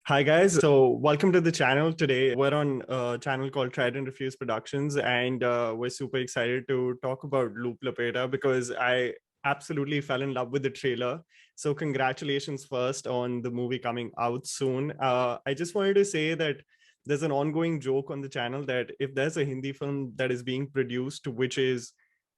Hi guys, so welcome to the channel. Today we're on a channel called Tried&Refused Productions, and we're super excited to talk about Loop Lapeta because I absolutely fell in love with the trailer. So congratulations first on the movie coming out soon. I just wanted to say that there's an ongoing joke on the channel that if there's a Hindi film that is being produced, which is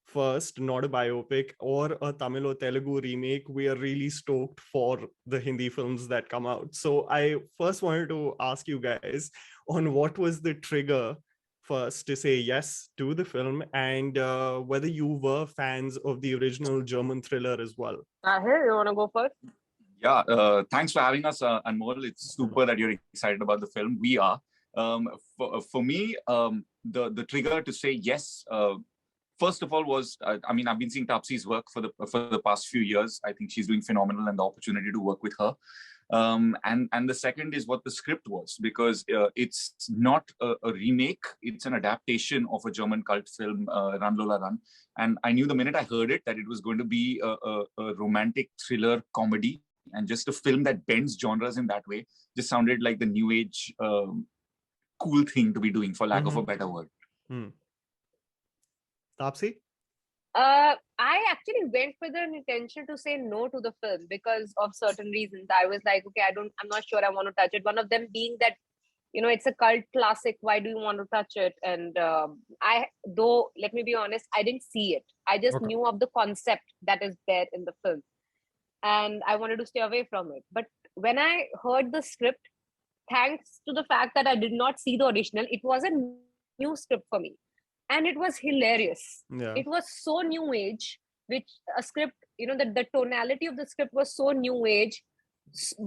first, not a biopic or a Tamil or Telugu remake, we are really stoked for the Hindi films that come out. So I first wanted to ask you guys on what was the trigger first to say yes to the film, and whether you were fans of the original German thriller as well. Tahir, you want to go first? Yeah, thanks for having us, Anmol. It's super that you're excited about the film. We are. For me, the trigger to say yes, first of all, was I've been seeing Taapsee's work for the past few years. I think she's doing phenomenal, and the opportunity to work with her. And the second is what the script was, because it's not a remake; it's an adaptation of a German cult film, Run Lola Run. And I knew the minute I heard it that it was going to be a romantic thriller comedy, and just a film that bends genres in that way. Just sounded like the new age cool thing to be doing, for lack of a better word. Taapsee? I actually went with an intention to say no to the film because of certain reasons. I was like, okay, I'm not sure I want to touch it. One of them being that, it's a cult classic. Why do you want to touch it? And let me be honest, I didn't see it. I just knew of the concept that is there in the film, and I wanted to stay away from it. But when I heard the script, thanks to the fact that I did not see the original, it was a new script for me. And it was hilarious. Yeah. It was so new age, which a script, the tonality of the script was so new age,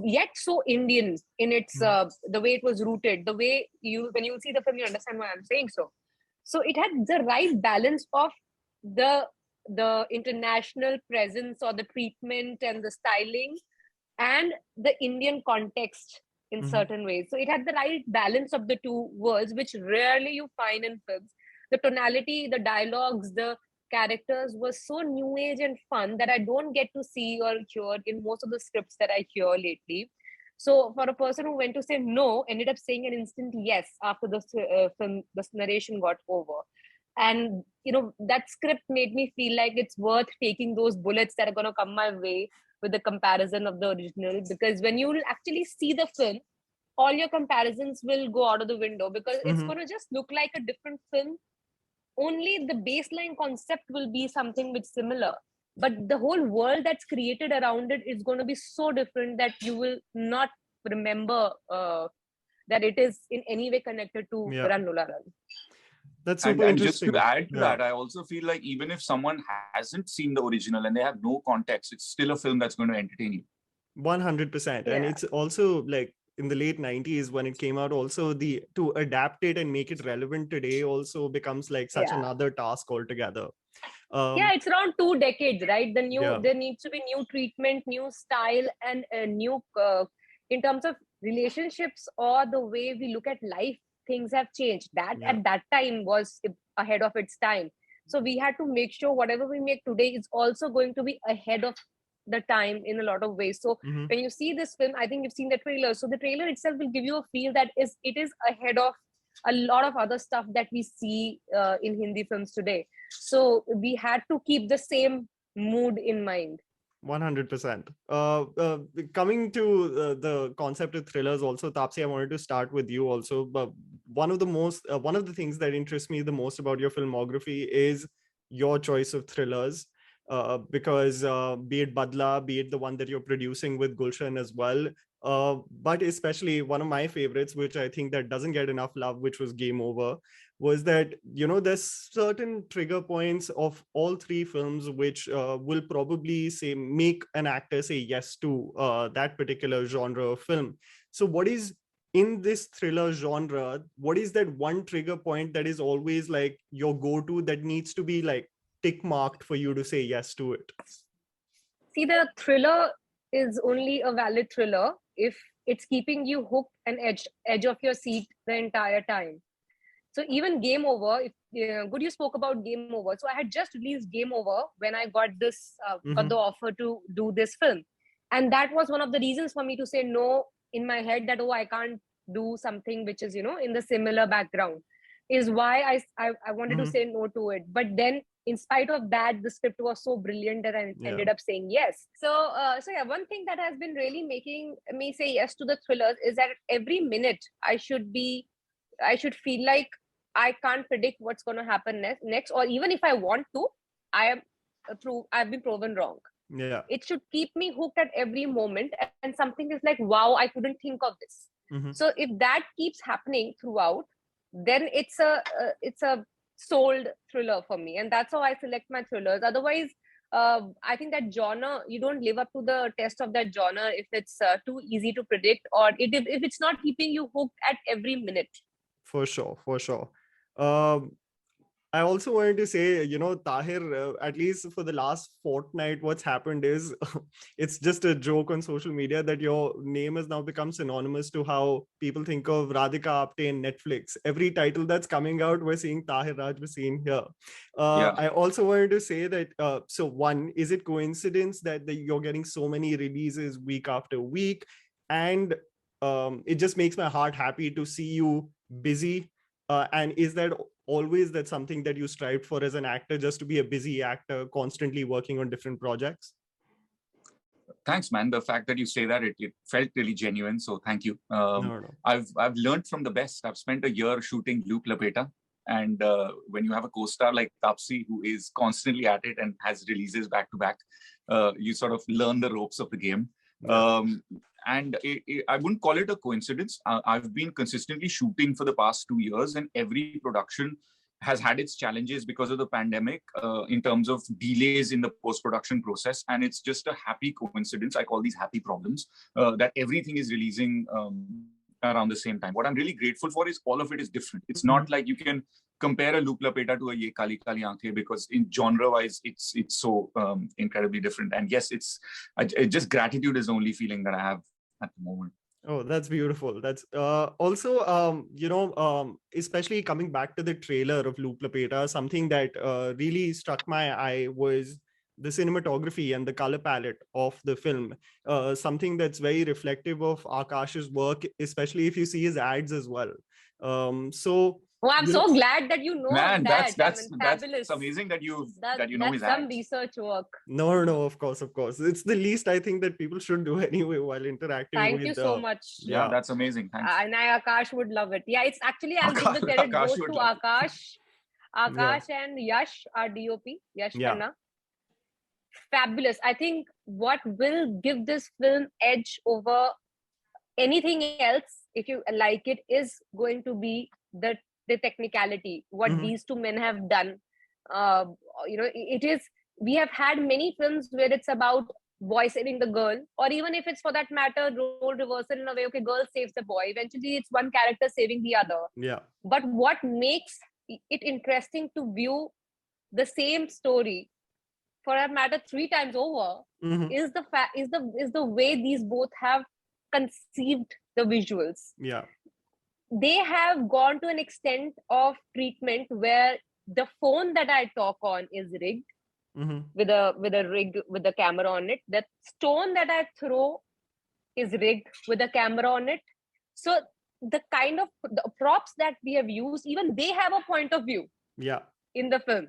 yet so Indian in its, the way it was rooted, the way when you see the film, you understand why I'm saying so. So it had the right balance of the international presence or the treatment and the styling and the Indian context in certain ways. So it had the right balance of the two worlds, which rarely you find in films. The tonality, the dialogues, the characters was so new age and fun that I don't get to see or hear in most of the scripts that I hear lately. So for a person who went to say no, ended up saying an instant yes after the film, the narration got over. And, that script made me feel like it's worth taking those bullets that are going to come my way with the comparison of the original. Because when you actually see the film, all your comparisons will go out of the window because it's going to just look like a different film. Only the baseline concept will be something which similar, but the whole world that's created around it is going to be so different that you will not remember that it is in any way connected to Run Lola Run. That's super and just interesting. to add to that, I also feel like even if someone hasn't seen the original and they have no context, it's still a film that's going to entertain you. 100%. And it's also like in the late 90s when it came out, also to adapt it and make it relevant today also becomes like such another task altogether. It's around 2 decades, right? There needs to be new treatment, new style, and new in terms of relationships or the way we look at life. Things have changed. That at that time was ahead of its time. So we had to make sure whatever we make today is also going to be ahead of the time in a lot of ways. So when you see this film, I think you've seen the trailer. So the trailer itself will give you a feel that it is ahead of a lot of other stuff that we see in Hindi films today. So we had to keep the same mood in mind. 100%. Coming to the concept of thrillers also, Taapsee, I wanted to start with you also. But one of the things that interests me the most about your filmography is your choice of thrillers. Because be it Badla, be it the one that you're producing with Gulshan as well, but especially one of my favorites, which I think that doesn't get enough love, which was Game Over, was that, there's certain trigger points of all three films which will probably make an actor say yes to that particular genre of film. So what is in this thriller genre, what is that one trigger point that is always like your go-to that needs to be like tick marked for you to say yes to it? See, the thriller is only a valid thriller if it's keeping you hooked and edge of your seat the entire time. So even Game Over, you spoke about Game Over. So I had just released Game Over when I got got the offer to do this film. And that was one of the reasons for me to say no in my head that, oh, I can't do something which is, in the similar background, is why I wanted to say no to it. But then, in spite of that, the script was so brilliant that I ended up saying yes. So yeah, one thing that has been really making me say yes to the thrillers is that every minute I should feel like I can't predict what's going to happen next, or even if I want to, I've been proven wrong. Yeah. It should keep me hooked at every moment, and something is like, wow, I couldn't think of this. So if that keeps happening throughout, then it's a sold thriller for me, and that's how I select my thrillers. Otherwise, I think that genre, you don't live up to the test of that genre if it's too easy to predict, or if it's not keeping you hooked at every minute. For sure, for sure. I also wanted to say, Tahir, at least for the last fortnight, what's happened is it's just a joke on social media that your name has now become synonymous to how people think of Radhika Apte in Netflix. Every title that's coming out, we're seeing Tahir Raj Bhasin here. I also wanted to say that, so one, is it coincidence that you're getting so many releases week after week? And it just makes my heart happy to see you busy. And is that always that something that you strived for as an actor, just to be a busy actor, constantly working on different projects? Thanks, man. The fact that you say that, it felt really genuine. So thank you. No. I've learned from the best. I've spent a year shooting Loop Lapeta. And when you have a co-star like Taapsee, who is constantly at it and has releases back to back, you sort of learn the ropes of the game. And I wouldn't call it a coincidence. I've been consistently shooting for the past 2 years, and every production has had its challenges because of the pandemic in terms of delays in the post-production process. And it's just a happy coincidence. I call these happy problems, that everything is releasing around the same time. What I'm really grateful for is all of it is different. It's not like you can compare a Loop Lapeta to a Ye Kali Kali Aankhein, because in genre-wise, it's so incredibly different. And yes, just gratitude is the only feeling that I have at the moment. Oh, that's beautiful. That's also, especially coming back to the trailer of Loop Lapeta, something that really struck my eye was the cinematography and the color palette of the film. Something that's very reflective of Akash's work, especially if you see his ads as well. Oh, I'm so glad that you know Man, that. that's Fabulous. amazing that you know that's his some ads. research work. No, of course. It's the least I think that people should do anyway while interacting. Thank you so much. Yeah, that's amazing. Thanks. And Akash would love it. Yeah, it's actually, I'll give the credit both to Akash. Akash and Yash, our DOP, Yash Khanna. Fabulous. I think what will give this film edge over anything else, if you like it, is going to be the technicality, what these two men have done. It is, we have had many films where it's about boy saving the girl, or even if it's for that matter role reversal in a way, okay, girl saves the boy, eventually it's one character saving the other. But what makes it interesting to view the same story, for that matter 3 times over, is the way these both have conceived the visuals. They have gone to an extent of treatment where the phone that I talk on is rigged with a rig with a camera on it. The stone that I throw is rigged with a camera on it. So the kind of the props that we have used, even they have a point of view in the film.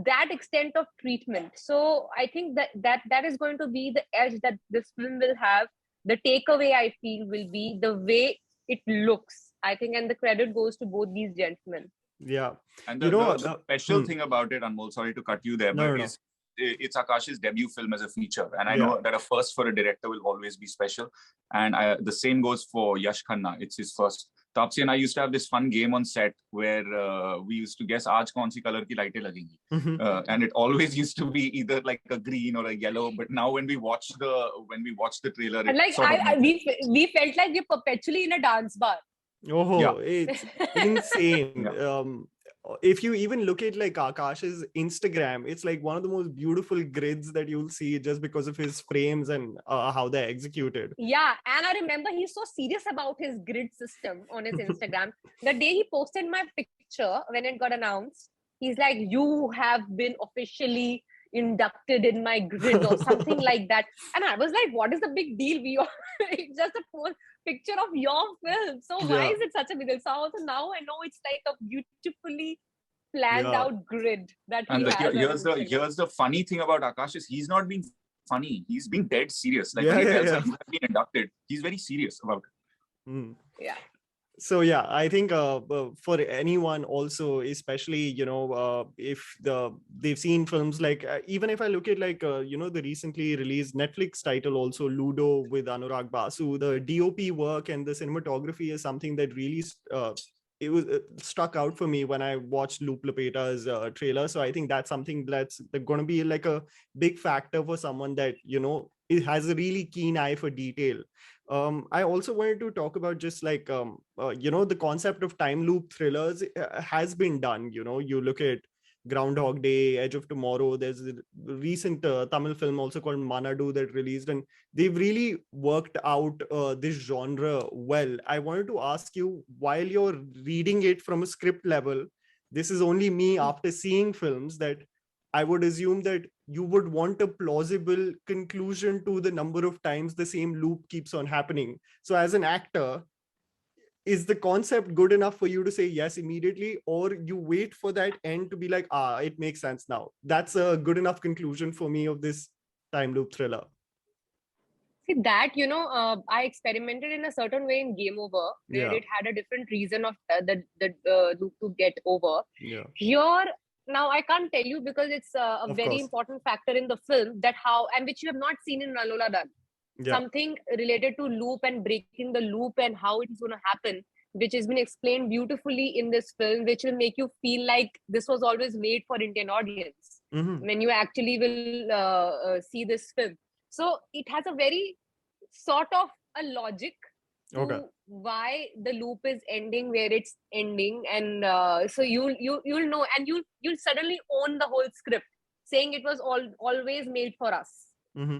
That extent of treatment. So I think that is going to be the edge that this film will have. The takeaway, I feel, will be the way it looks, I think, and the credit goes to both these gentlemen. And the special thing about it, Anmol, sorry to cut you there, but it's Akash's debut film as a feature. And I know that a first for a director will always be special. And the same goes for Yash Khanna. It's his first. Taapsee and I used to have this fun game on set where we used to guess aaj kaun si color ki lighten lagengi. And it always used to be either like a green or a yellow. But now when we watch the trailer, and like we felt like we're perpetually in a dance bar. It's insane. If you even look at like Akash's Instagram, it's like one of the most beautiful grids that you'll see, just because of his frames and how they're executed. Yeah, and I remember he's so serious about his grid system on his Instagram. The day he posted my picture when it got announced, he's like, "You have been officially inducted in my grid," or something like that. And I was like, "What is the big deal? It's just a picture of your film. So why Yeah. is it such a big deal? So also now I know it's like a beautifully planned Yeah. out grid that he And has. here's the funny thing about Akash is he's not being funny. He's being dead serious. Like when he Yeah. tells Yeah. her you Yeah. have been inducted, he's very serious about it. Hmm. Yeah. So yeah, I think for anyone also, especially if they've seen films like even if I look at like the recently released Netflix title also, Ludo with Anurag Basu, the DOP work and the cinematography is something that really it was stuck out for me when I watched Loop Lapeta's trailer. So I think that's something that's going to be like a big factor for someone that it has a really keen eye for detail. I also wanted to talk about just like the concept of time loop thrillers has been done. You look at Groundhog Day, Edge of Tomorrow. There's a recent Tamil film also called Manadu that released, and they've really worked out this genre well. I wanted to ask you, while you're reading it from a script level, this is only me after seeing films, that I would assume that you would want a plausible conclusion to the number of times the same loop keeps on happening. So, as an actor, is the concept good enough for you to say yes immediately, or you wait for that end to be like, it makes sense now? That's a good enough conclusion for me of this time loop thriller. See that, I experimented in a certain way in Game Over, where Yeah. it had a different reason of the loop to get over. Yeah. Here, now I can't tell you because it's a Of very course. important factor in the film, that how, and which you have not seen in Run Lola Run. Yeah. Something related to loop and breaking the loop and how it is going to happen, which has been explained beautifully in this film, which will make you feel like this was always made for Indian audience Mm-hmm. when you actually will see this film. So it has a very sort of a logic Okay. to why the loop is ending where it's ending, and so you'll know, and you'll suddenly own the whole script, saying it was always made for us. Mm-hmm.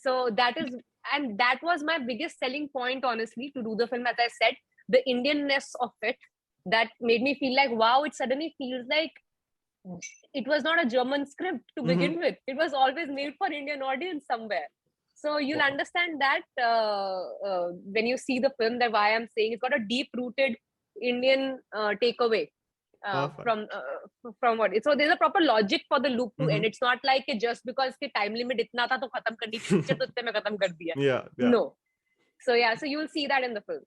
So that is, and that was my biggest selling point, honestly, to do the film. As I said, the Indianness of it, that made me feel like, wow, it suddenly feels like it was not a German script to Mm-hmm. begin with. It was always made for Indian audience somewhere. So you'll Wow. understand that when you see the film, that why I'm saying it's got a deep rooted Indian takeaway Perfect. from what. So there's a proper logic for the loop to Mm-hmm. end. It's not like it just because the time limit itna tha to khatam karni thi picture, to itne mein khatam kar diya. Yeah. Yeah. No. So yeah, so you'll see that in the film.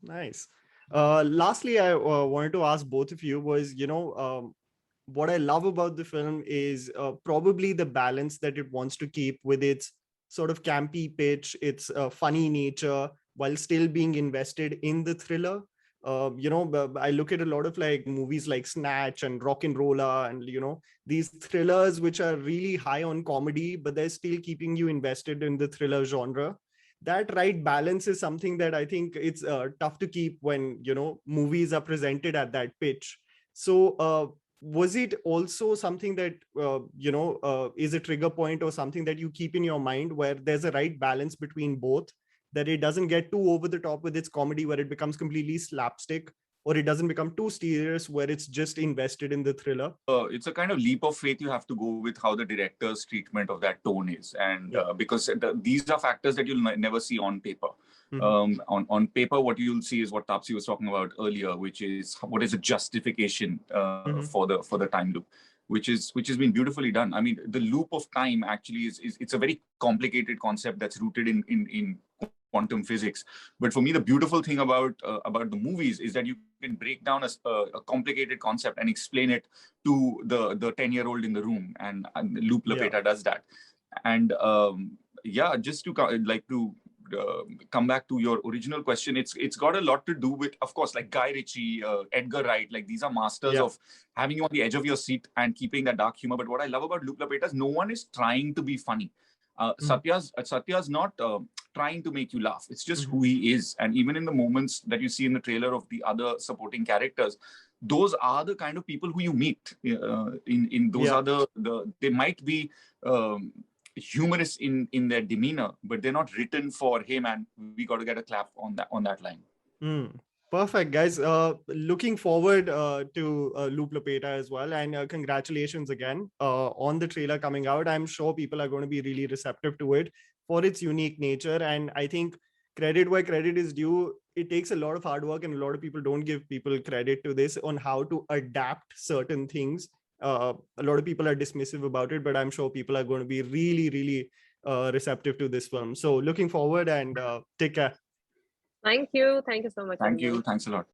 Nice. Lastly, I wanted to ask both of you was, what I love about the film is probably the balance that it wants to keep with its sort of campy pitch, its funny nature, while still being invested in the thriller. I look at a lot of like movies like Snatch and Rock and Rolla, and these thrillers which are really high on comedy, but they're still keeping you invested in the thriller genre. That right balance is something that I think it's tough to keep when movies are presented at that pitch. So was it also something that is a trigger point or something that you keep in your mind, where there's a right balance between both, that it doesn't get too over the top with its comedy where it becomes completely slapstick, or it doesn't become too serious where it's just invested in the thriller? It's a kind of leap of faith. You have to go with how the director's treatment of that tone is, and Yeah. because these are factors that you'll never see on paper. Mm-hmm. On paper, what you'll see is what Taapsee was talking about earlier, which is what is a justification Mm-hmm. for the time loop, which has been beautifully done. I mean, the loop of time actually is it's a very complicated concept that's rooted in quantum physics. But for me, the beautiful thing about the movies is that you can break down a complicated concept and explain it to the 10-year-old in the room, and Loop Yeah. Lapeta does that. And yeah, just to come back to your original question, it's got a lot to do with, of course, like Guy Ritchie, Edgar Wright, like these are masters Yeah. of having you on the edge of your seat and keeping that dark humor. But what I love about Loop Lapeta is no one is trying to be funny. Satya's not trying to make you laugh. It's just Mm-hmm. who he is. And even in the moments that you see in the trailer of the other supporting characters, those are the kind of people who you meet. In those Yeah. are they might be humorous in their demeanor, but they're not written for him. And we got to get a clap on that line. Perfect, guys. Looking forward to Loop Lapeta as well. And congratulations again on the trailer coming out. I'm sure people are going to be really receptive to it for its unique nature. And I think credit where credit is due. It takes a lot of hard work, and a lot of people don't give people credit to this on how to adapt certain things. A lot of people are dismissive about it, but I'm sure people are going to be really, really receptive to this film. So looking forward, and take care. Thank you. Thank you so much, Thank you. Anmol. Thanks a lot.